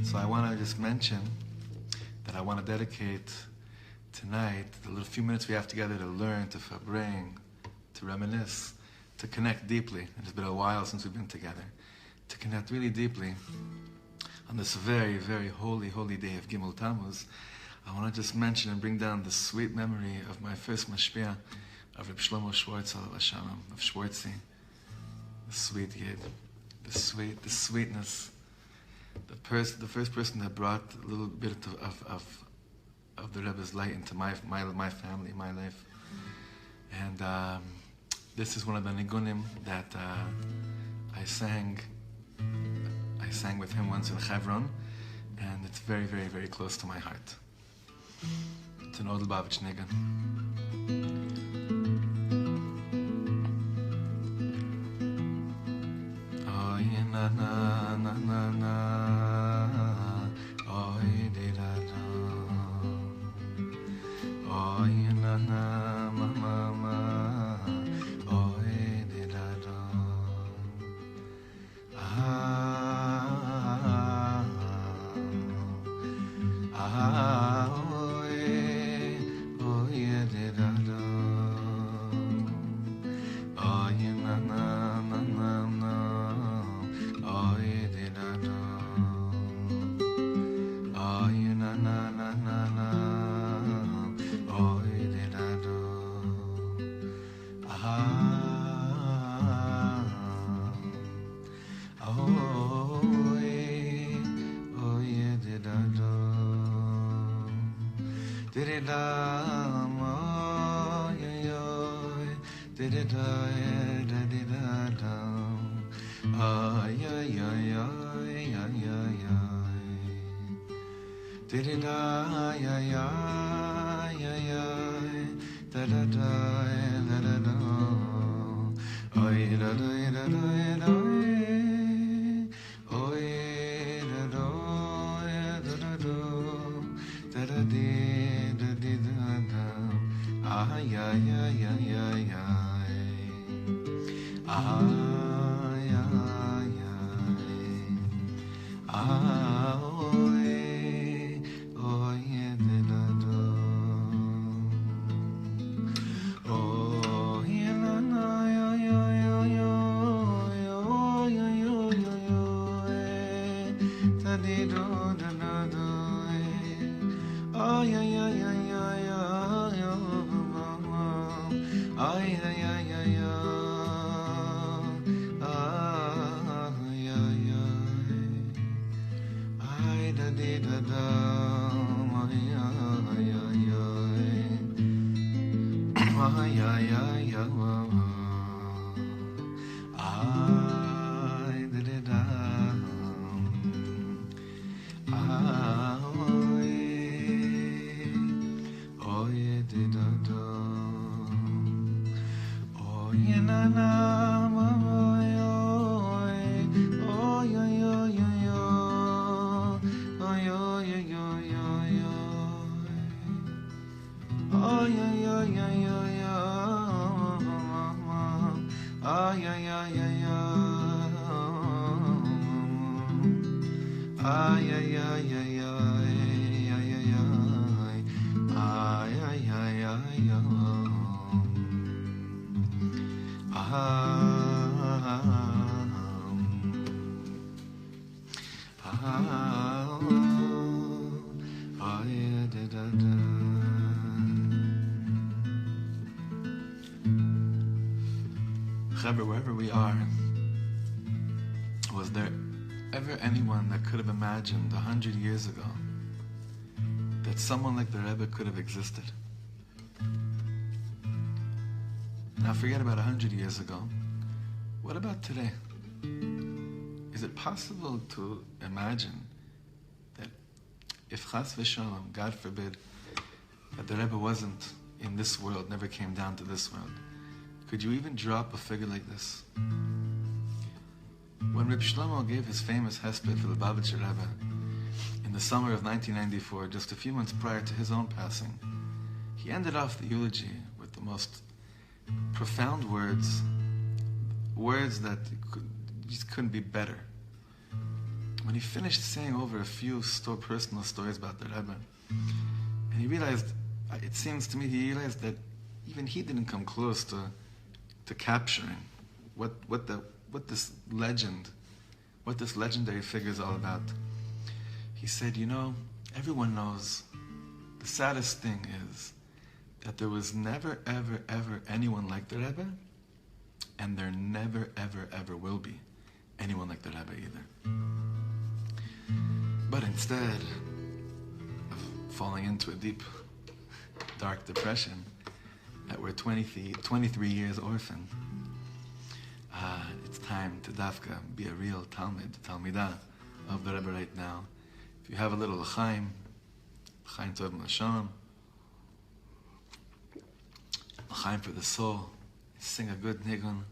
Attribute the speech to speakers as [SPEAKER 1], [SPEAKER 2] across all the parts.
[SPEAKER 1] So I want to just mention that I want to dedicate tonight the little few minutes we have together to learn, to bring, to reminisce, to connect deeply. It's been a while since we've been together. To connect really deeply on this very, very holy, holy day of Gimmel Tamuz. I want to just mention and bring down the sweet memory of my first mashpia, of Rav Shlomo Carlebach, of Schwartzy, the sweet Yid, the sweetness, the first person that brought a little bit of the Rebbe's light into my family, my life. And this is one of the nigunim that I sang with him once in Hebron, and it's very, very, very close to my heart. It's an Odelbavitch nigun. Oh, na na na na na, oh, di da da, oh, na na ma ma ma, oh, di da da, Wherever we are, was there ever anyone that could have imagined 100 years ago that someone like the Rebbe could have existed? Now forget about 100 years ago. What about today? Is it possible to imagine that if Chas v'Shalom, God forbid, that the Rebbe wasn't in this world, never came down to this world, could you even drop a figure like this? When Rav Shlomo gave his famous hesped for the Lubavitcher Rebbe in the summer of 1994, just a few months prior to his own passing, he ended off the eulogy with the most profound words that just couldn't be better. When he finished saying over a few personal stories about the Rebbe, and he realized, it seems to me, he realized that even he didn't come close to capturing what this legendary figure is all about. He said, everyone knows the saddest thing is that there was never, ever, ever anyone like the Rebbe, and there never, ever, ever will be anyone like the Rebbe either. But instead of falling into a deep, dark depression, that we're 23 years orphan, it's time to dafka be a real Talmidah of the Rebbe right now. If you have a little l'chaim tov l'shon, l'chaim for the soul, sing a good nigun,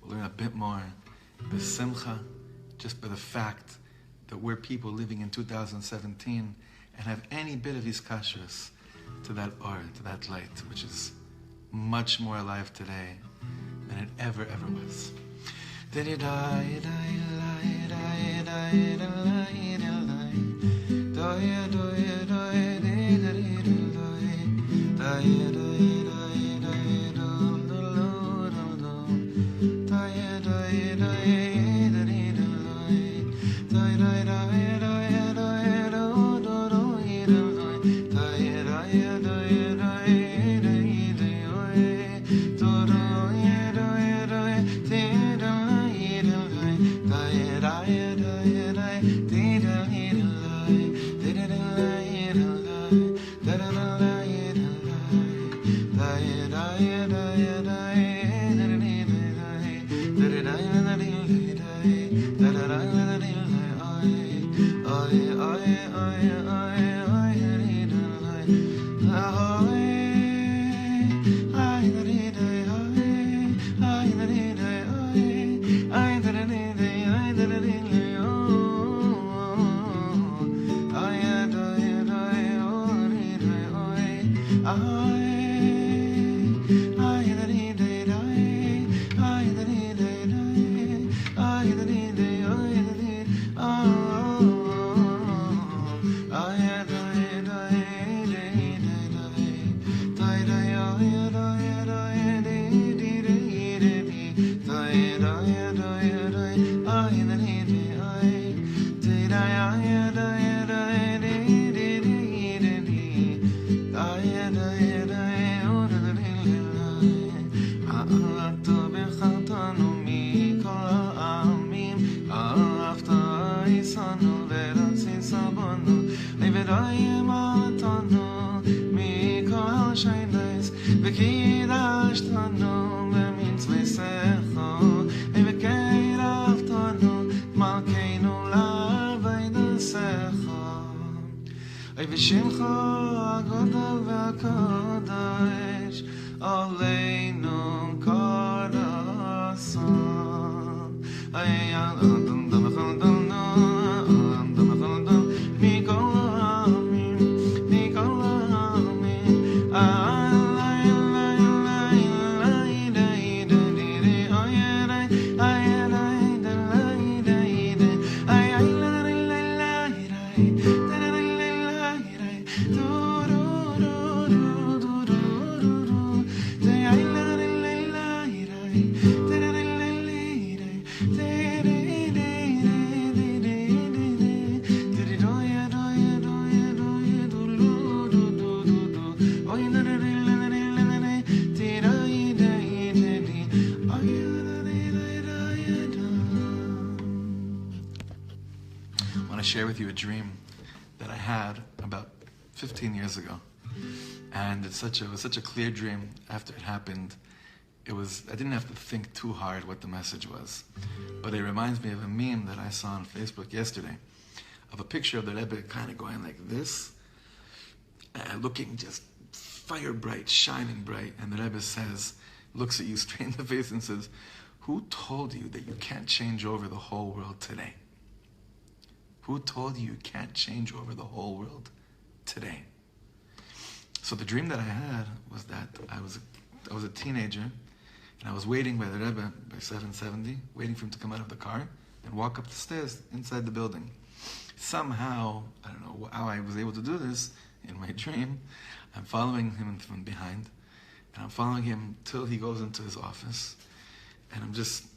[SPEAKER 1] we'll learn a bit more, b'simcha, just by the fact that we're people living in 2017 and have any bit of iskashrus to that or, to that light, which is much more alive today than it ever was. shaynes vekidash tanu bemitzvesecho vekeirav tanu malkeinu lavaydasecho v'shimcha agodol v'akodesh aleinu korasan share with you a dream that I had about 15 years ago, and it was such a clear dream. After it happened, I didn't have to think too hard what the message was, but it reminds me of a meme that I saw on Facebook yesterday, of a picture of the Rebbe kind of going like this, looking just fire bright, shining bright, and the Rebbe looks at you straight in the face and says, "Who told you that you can't change over the whole world today? Who told you can't change over the whole world today?" So the dream that I had was that I was a teenager, and I was waiting by the Rebbe by 770, waiting for him to come out of the car and walk up the stairs inside the building. Somehow, I don't know how I was able to do this in my dream. I'm following him from behind, and I'm following him till he goes into his office, and I'm just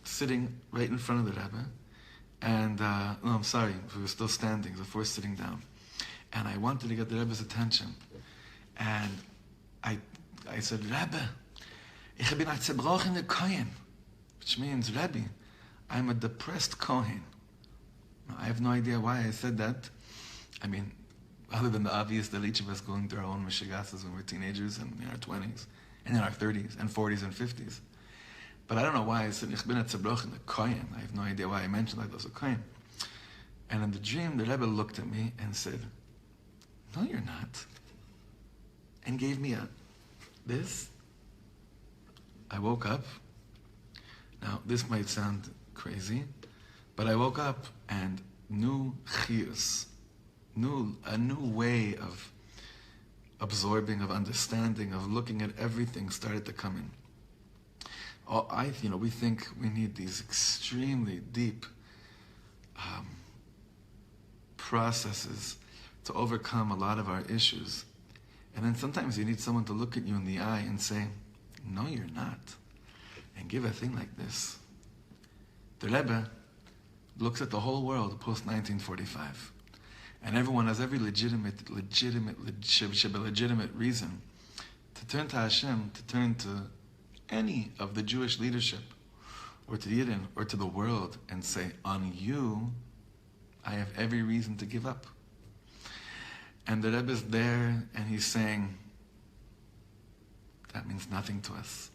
[SPEAKER 1] sitting right in front of the Rebbe. And, no, I'm sorry, we were still standing, so we're sitting down. And I wanted to get the Rebbe's attention. And I said, "Rebbe, ich bin ein zerbrochener Kohen," which means, "Rebbe, I'm a depressed Kohen." I have no idea why I said that. I mean, other than the obvious that each of us going through our own mishigasas when we're teenagers and in our 20s, and in our 30s, and 40s, and 50s. But I don't know why I said, "Ich bin a zerbrochener Kohen." I have no idea why I mentioned that I was a Kohen. And in the dream, the Rebbe looked at me and said, "No, you're not." And gave me this. I woke up. Now, this might sound crazy, but I woke up and new chiyus, a new way of absorbing, of understanding, of looking at everything started to come in. We think we need these extremely deep processes to overcome a lot of our issues. And then sometimes you need someone to look at you in the eye and say, "No, you're not," and give a thing like this. The Rebbe looks at the whole world post-1945, and everyone has every legitimate reason to turn to Hashem, to turn to any of the Jewish leadership, or to Yidden, or to the world, and say, "On you, I have every reason to give up." And the Rebbe is there, and he's saying, that means nothing to us.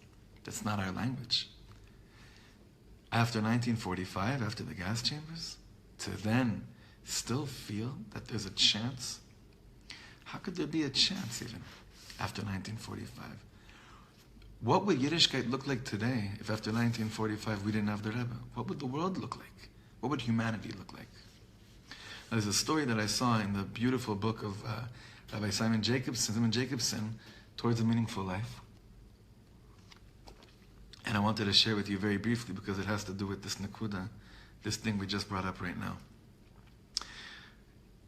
[SPEAKER 1] That's not our language. After 1945, after the gas chambers, to then still feel that there's a chance? How could there be a chance even after 1945? What would Yiddishkeit look like today if after 1945 we didn't have the Rebbe? What would the world look like? What would humanity look like? Now, there's a story that I saw in the beautiful book of Rabbi Simon Jacobson, Towards a Meaningful Life. And I wanted to share with you very briefly because it has to do with this nakuda, this thing we just brought up right now.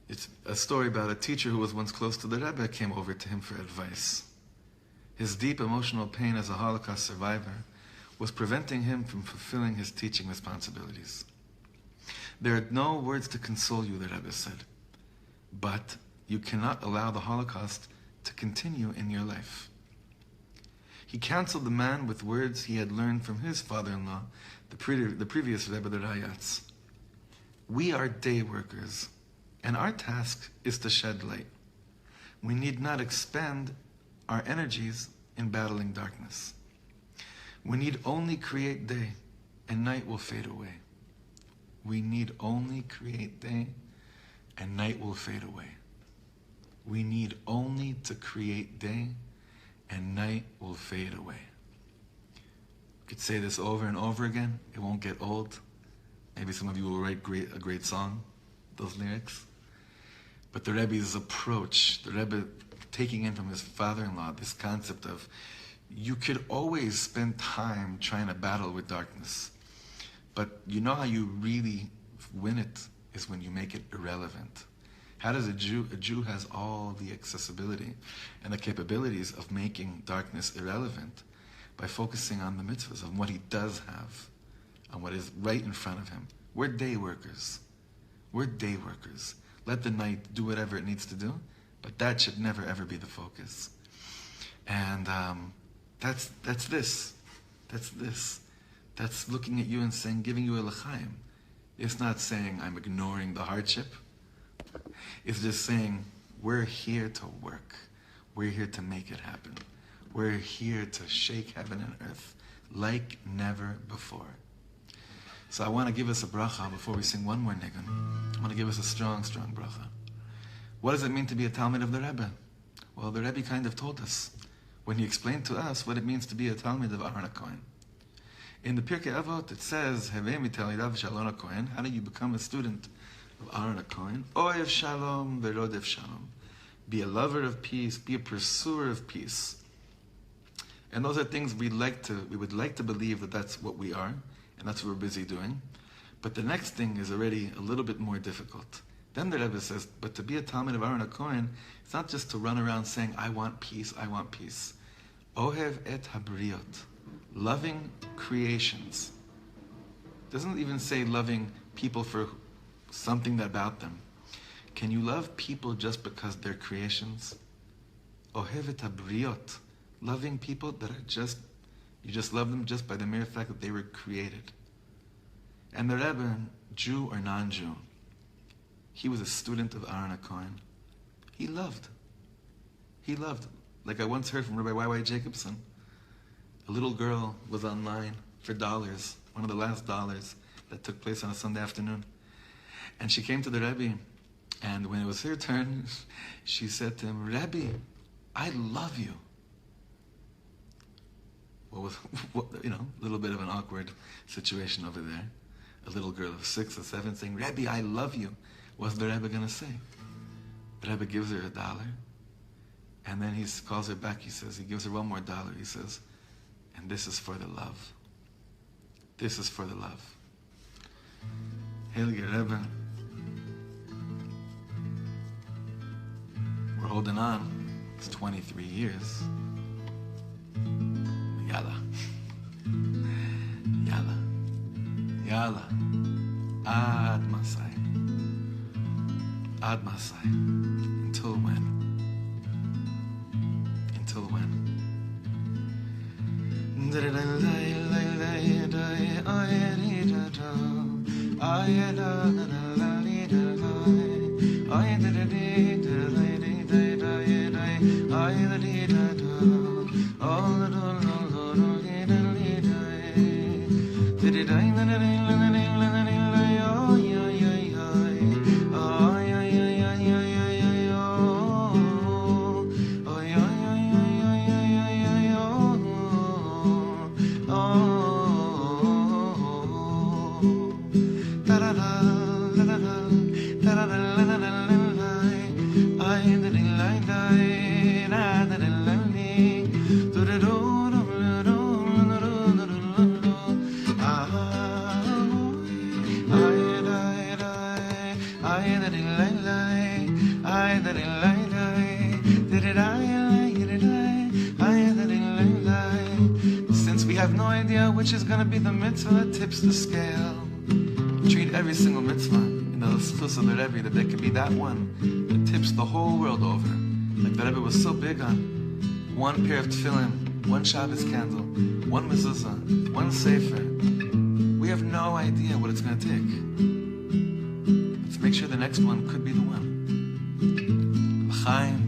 [SPEAKER 1] It's a story about a teacher who was once close to the Rebbe came over to him for advice. His deep emotional pain as a Holocaust survivor was preventing him from fulfilling his teaching responsibilities. "There are no words to console you," the Rebbe said, "but you cannot allow the Holocaust to continue in your life." He counseled the man with words he had learned from his father-in-law, the previous Rebbe, the Rayatz. "We are day workers, and our task is to shed light. We need not expend our energies in battling darkness. We need only create day, and night will fade away. We need only create day, and night will fade away. We need only to create day, and night will fade away. You could say this over and over again. It won't get old. Maybe some of you will write a great song, those lyrics. But the Rebbe's approach, the Rebbe taking in from his father-in-law this concept of you could always spend time trying to battle with darkness. But you know how you really win it is when you make it irrelevant. How does a Jew has all the accessibility and the capabilities of making darkness irrelevant by focusing on the mitzvahs, on what he does have, on what is right in front of him. We're day workers. We're day workers. Let the night do whatever it needs to do, but that should never ever be the focus. And that's this. That's this. That's looking at you and saying, giving you a l'chaim. It's not saying I'm ignoring the hardship. It's just saying we're here to work. We're here to make it happen. We're here to shake heaven and earth like never before. So I want to give us a bracha before we sing one more nigun. I want to give us a strong, strong bracha. What does it mean to be a Talmud of the Rebbe? Well, the Rebbe kind of told us when he explained to us what it means to be a Talmud of Aaron HaKohen. In the Pirkei Avot, it says, Hevei mitalidav shel Aaron HaKohen. How do you become a student of Aaron HaKohen? Oev shalom verodef shalom. Be a lover of peace. Be a pursuer of peace. And those are things we would like to believe that that's what we are, and that's what we're busy doing. But the next thing is already a little bit more difficult. Then the Rebbe says, but to be a Talmud of Aaron HaKohen, it's not just to run around saying, I want peace, I want peace. Ohev et habriot. Loving creations. Doesn't even say loving people for something about them. Can you love people just because they're creations? Ohev et habriot. Loving people that are you just love them just by the mere fact that they were created. And the Rebbe, Jew or non-Jew, he was a student of Aaron HaKohen. He loved. Like I once heard from Rabbi Y.Y. Jacobson, a little girl was online for dollars, one of the last dollars that took place on a Sunday afternoon. And she came to the Rebbe, and when it was her turn, she said to him, Rebbe, I love you. Well, a little bit of an awkward situation over there. A little girl of 6 or 7 saying, Rebbe, I love you. What's the Rebbe going to say? The Rebbe gives her $1. And then he calls her back. He gives her one more $1. He says, and this is for the love. This is for the love. Heilige Rebbe, we're holding on. It's 23 years. Yalla. Yalla. Yalla. Ad Masai. Ad Masai. Until when? Until when? Since we have no idea which is going to be the mitzvah that tips the scale, treat every single mitzvah in the schus of the Rebbe that there could be that one that tips the whole world over. Like the Rebbe was so big on one pair of tefillin, one Shabbos candle, one mezuzah, one sefer. We have no idea what it's going to take. Let's make sure the next one could be the one. L'chaim.